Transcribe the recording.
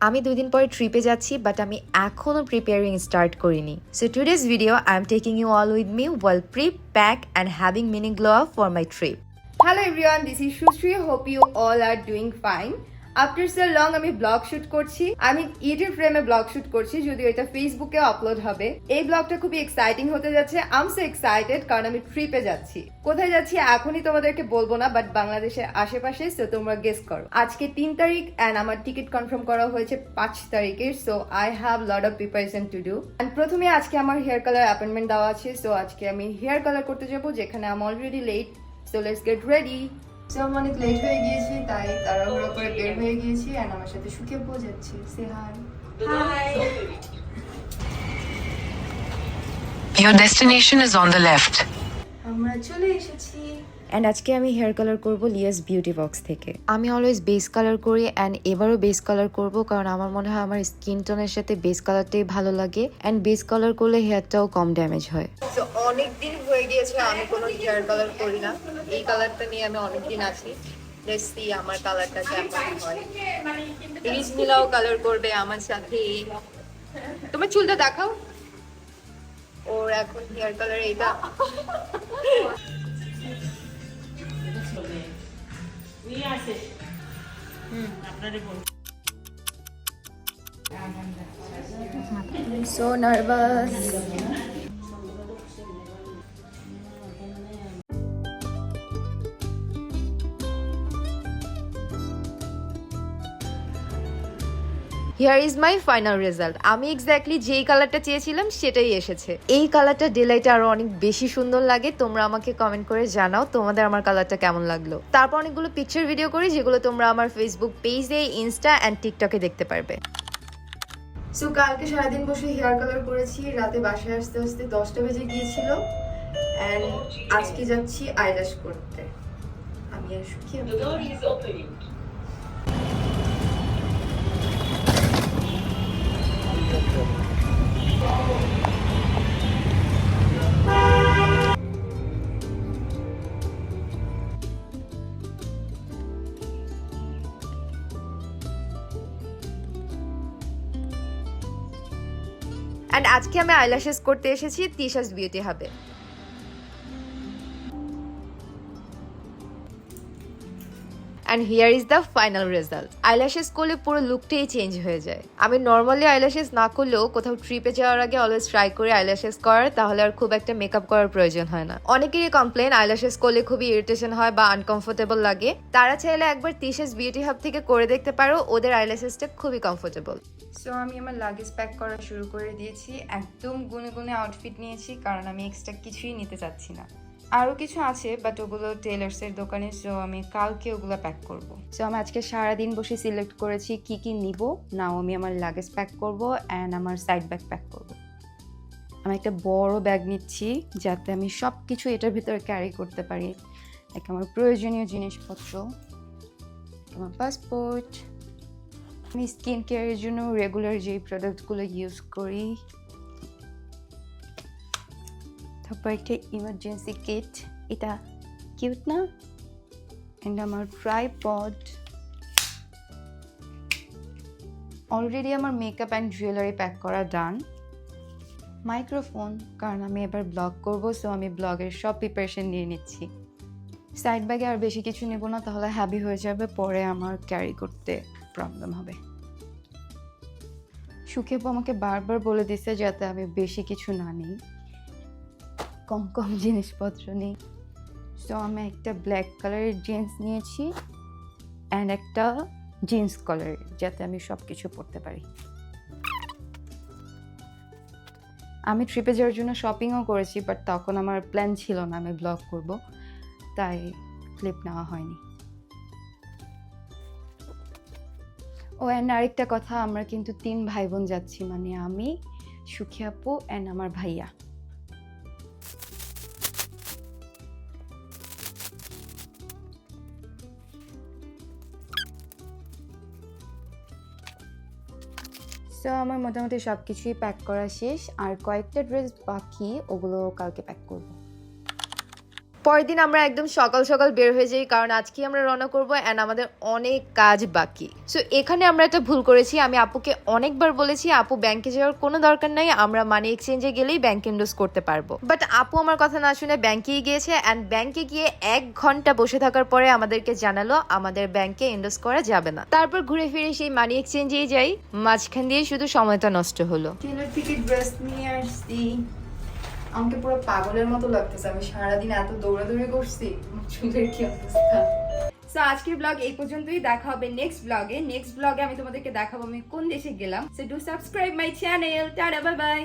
আমি 2 দিন পরে ট্রিপে যাচ্ছি, বাট আমি এখনো প্রিপেয়ারিং স্টার্ট করিনি। So today's video I am taking you all with me while pack and having mini glow up for my trip. Hello everyone, this is Shushri. Hope you all are doing fine. After so long আমি blog shoot করছি। আমি YouTube ফ্রেমে blog shoot করছি, যদিও এটা ফেসবুকে upload হবে। এই ব্লগটা খুবই এক্সাইটিং হতে যাচ্ছে। আই এম সো এক্সাইটেড কারণ আমি ট্রিপে যাচ্ছি। কোথায় যাচ্ছি এখনই তোমাদেরকে বলবো না, বাট বাংলাদেশের আশেপাশে, সো তোমরা গেস করো। আজকে 3 তারিখ এন্ড আমার টিকিট কনফার্ম করা হয়েছে 5 তারিখের। So I have lot of preparation to do. And প্রথমে আজকে আমার হেয়ার কালার অ্যাপয়েন্টমেন্ট দেওয়া আছে। সো আজকে আমি হেয়ার কালার করতে যাবো, যেখানে I am already late. So let's get ready. আমি অনেক লেট হয়ে গিয়েছি, তাই তাড়াহুড়ো করে বের হয়ে গিয়েছি। এন্ড আমার সাথে সুখে যাচ্ছে। সে hi. Hi. Your destination is on the left. আমরা চলে এসেছি। অ্যান্ড আজকে আমি হেয়ার কালার করব লিয়াস বিউটি বক্স থেকে। আমি অলওয়েজ বেস কালার করি অ্যান্ড এবারও বেস কালার করব, কারণ আমার মনে হয় আমার স্কিন টোনের সাথে বেস কালারটাই ভালো লাগে। অ্যান্ড বেস কালার করলে হেয়ারটাও কম ড্যামেজ হয়। তো অনেক দিন হয়ে গিয়েছে আমি কোনো হেয়ার কালার করি না। এই কালারটা নিয়ে আমি অনেক দিন আছি। লেটস সি আমার কালারটা কেমন হয়। রিজ মিলাও কালার করবে আমার সাথে। তোমার চুলটা দেখাও। ওর এখন হেয়ার কালার এইটা। So nervous. Here is my final result. আমি এক্স্যাক্টলি যেই কালারটা চেয়েছিলাম সেটাই এসেছে। এই কালারটা ডেলাইটে আরো অনেক বেশি সুন্দর লাগে। তোমরা আমাকে কমেন্ট করে জানাও তোমাদের আমার কালারটা কেমন লাগলো। তারপর অনেকগুলো পিকচার ভিডিও করি, যেগুলো তোমরা আমার ফেসবুক পেজে, ইনস্টা অ্যান্ড টিকটকে দেখতে পারবে। সো কালকে সারাদিন বসে হেয়ার কালার করেছি। রাতে বাসায় আসতে আসতে 10টা বেজে গিয়েছিল। এন্ড আজকে যাচ্ছি আইল্যাশ করতে। আমি আর সুখী। অ্যান্ড আজকে আমি আইল্যাশেস করতে এসেছি তিশাস বিউটি হাবে। And here is the final result. Eyelashes করলে পুরো লুকটাই চেঞ্জ হয়ে যায়। আমি নর্মালি আইল্যাশেস না করলেও কোথাও ট্রিপে যাওয়ার আগে অলওয়েজ ট্রাই করি আইল্যাশেস করার, তাহলে আর খুব একটা মেকআপ করার প্রয়োজন হয় না। অনেকেরই কমপ্লেন আইল্যাশেস করলে খুবই ইরিটেশন হয় বা আনকমফোর্টেবল লাগে। তারা চাইলে একবার তিশাস বিউটি হাব থেকে করে দেখতে পারো, ওদের আইল্যাশেসটা খুবই কমফোর্টেবল। সো আমি আমার লাগেজ প্যাক করা শুরু করে দিয়েছি। একদম গুনে গুনে আউটফিট নিয়েছি, কারণ আমি এক্সট্রা কিছুই নিতে চাচ্ছি না। আরও কিছু আছে, বাট ওগুলো টেলার্সের দোকানে। সো আমি কালকে ওগুলো প্যাক করব। সো আমি আজকে সারাদিন বসে সিলেক্ট করেছি কি কি নিব। নাও আমি আমার লাগেজ প্যাক করব অ্যান্ড আমার সাইড ব্যাগ প্যাক করব। আমি একটা বড় ব্যাগ নিচ্ছি, যাতে আমি সব কিছু এটার ভিতরে ক্যারি করতে পারি। লাইক আমার প্রয়োজনীয় জিনিসপত্র, আমার পাসপোর্ট। আমি স্কিন কেয়ারের জন্য রেগুলার যেই প্রোডাক্টগুলো ইউজ করি, তারপর একটা ইমার্জেন্সি কিট, এটা কিউট না? এন্ড আমার ট্রাইপড। অলরেডি আমার মেকআপ অ্যান্ড জুয়েলারি প্যাক করা ডান। মাইক্রোফোন, কারণ আমি এবার ব্লগ করবো, সো আমি ব্লগের সব প্রিপারেশন নিয়ে নিচ্ছি। সাইড ব্যাগে আর বেশি কিছু নেব না, তাহলে হ্যাভি হয়ে যাবে, পরে আমার ক্যারি করতে প্রবলেম হবে। সুখেপু আমাকে বারবার বলে দিচ্ছে যাতে আমি বেশি কিছু না নিই, কম কম জিনিসপত্র নেই। সো আমি একটা ব্ল্যাক কালারের জিন্স নিয়েছি অ্যান্ড একটা জিন্স কালারের, যাতে আমি সব কিছু পরতে পারি। আমি ট্রিপে যাওয়ার জন্য শপিংও করেছি, বাট তখন আমার প্ল্যান ছিল না আমি ব্লগ করব, তাই ক্লিপ নেওয়া হয়নি। ও অ্যান্ড আরেকটা কথা, আমরা কিন্তু 3 ভাই বোন যাচ্ছি, মানে আমি, সুখী আপু অ্যান্ড আমার ভাইয়া। সো আমার মোটামুটি সব কিছুই প্যাক করা শেষ, আর কয়েকটা ড্রেস বাকি, ওগুলো কালকে প্যাক করব। পরের দিন আমরা একদম সকাল সকাল বের হয়ে যাই, কারণ আজকে আমরা রওনা করবো অ্যান্ড আমাদের অনেক কাজ বাকি। সো এখানে আমরা একটা ভুল করেছি। আমি আপুকে অনেকবার বলেছি আপু ব্যাংকে যাওয়ার কোনো দরকার নাই, আমরা মানি এক্সচেঞ্জে গেলেই ব্যাংক ইনভেস্ট করতে পারবো। বাট আপু আমার কথা না শুনে ব্যাংকেই গিয়েছে অ্যান্ড ব্যাংকে গিয়ে 1 ঘন্টা বসে থাকার পরে আমাদেরকে জানালো আমাদের ব্যাংকে ইনভেস্ট করা যাবে না। তারপর ঘুরে ফিরে সেই মানি এক্সচেঞ্জেই যাই, মাঝখান দিয়ে শুধু সময়টা নষ্ট হলো। ট্রেনের টিকিট ড্রেস নিয়ে আসছি, আমাকে পুরো পাগলের মতো লাগতেছে। আমি সারাদিন এত দৌড়াদৌড়ি করছি, চুলের কি অবস্থা। সো আজকের ব্লগ এই পর্যন্তই, দেখা হবে নেক্সট ব্লগে। নেক্সট ব্লগে আমি তোমাদেরকে দেখাবো আমি কোন দেশে গেলাম। So do subscribe my channel. Tata, bye bye.